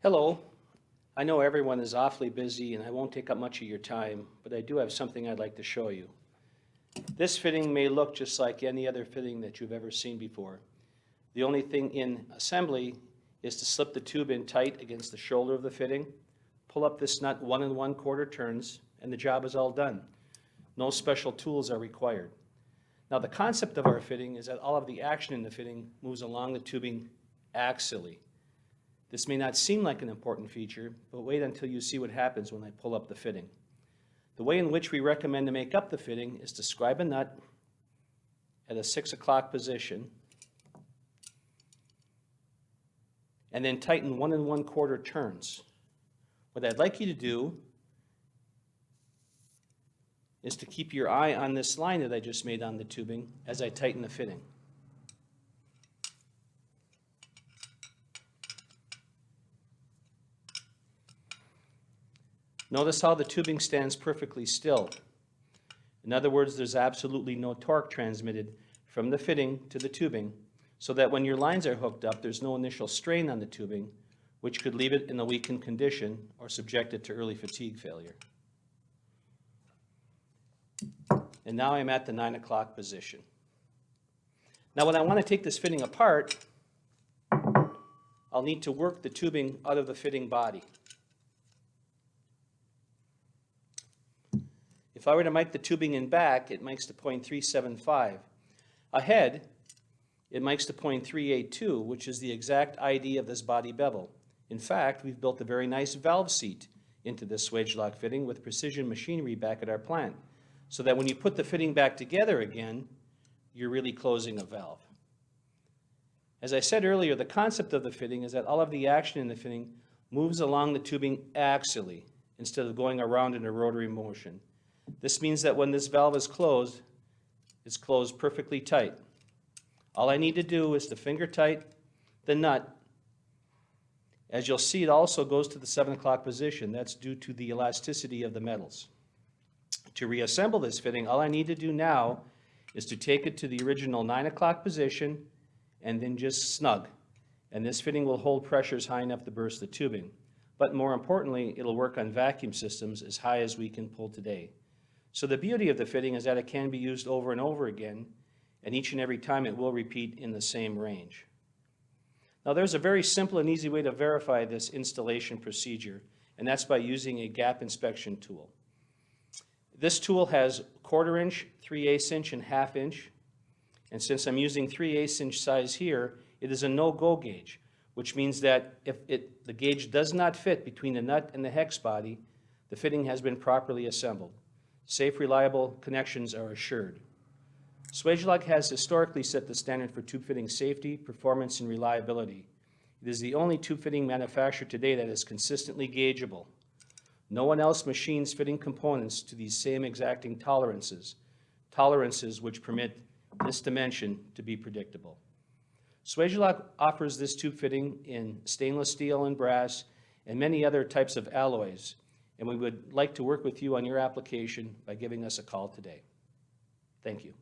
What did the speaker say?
Hello. I know everyone is awfully busy and I won't take up much of your time, but I do have something I'd like to show you. This fitting may look just like any other fitting that you've ever seen before. The only thing in assembly is to slip the tube in tight against the shoulder of the fitting, pull up this nut 1 1/4 turns, and the job is all done. No special tools are required. Now the concept of our fitting is that all of the action in the fitting moves along the tubing axially. This may not seem like an important feature, but wait until you see what happens when I pull up the fitting. The way in which we recommend to make up the fitting is to scribe a nut at a 6 o'clock position and then tighten 1 1/4 turns. What I'd like you to do is to keep your eye on this line that I just made on the tubing as I tighten the fitting. Notice how the tubing stands perfectly still. In other words, there's absolutely no torque transmitted from the fitting to the tubing, so that when your lines are hooked up, there's no initial strain on the tubing, which could leave it in a weakened condition or subject it to early fatigue failure. And now I'm at the 9 o'clock position. Now when I want to take this fitting apart, I'll need to work the tubing out of the fitting body. If I were to mic the tubing in back, it mics to 0.375. Ahead, it mics to 0.382, which is the exact ID of this body bevel. In fact, we've built a very nice valve seat into this Swagelok fitting with precision machinery back at our plant, so that when you put the fitting back together again, you're really closing a valve. As I said earlier, the concept of the fitting is that all of the action in the fitting moves along the tubing axially instead of going around in a rotary motion. This means that when this valve is closed, it's closed perfectly tight. All I need to do is to finger tight the nut. As you'll see, it also goes to the 7 o'clock position. That's due to the elasticity of the metals. To reassemble this fitting, all I need to do now is to take it to the original 9 o'clock position and then just snug. And this fitting will hold pressures high enough to burst the tubing. But more importantly, it'll work on vacuum systems as high as we can pull today. So the beauty of the fitting is that it can be used over and over again, and each and every time it will repeat in the same range. Now there's a very simple and easy way to verify this installation procedure, and that's by using a gap inspection tool. This tool has 1/4 inch, 3/8 inch, and 1/2 inch, and since I'm using 3/8 inch size here, it is a no-go gauge, which means that if the gauge does not fit between the nut and the hex body, the fitting has been properly assembled. Safe, reliable connections are assured. Swagelok has historically set the standard for tube fitting safety, performance, and reliability. It is the only tube fitting manufacturer today that is consistently gaugeable. No one else machines fitting components to these same exacting tolerances which permit this dimension to be predictable. Swagelok offers this tube fitting in stainless steel and brass and many other types of alloys, and we would like to work with you on your application by giving us a call today. Thank you.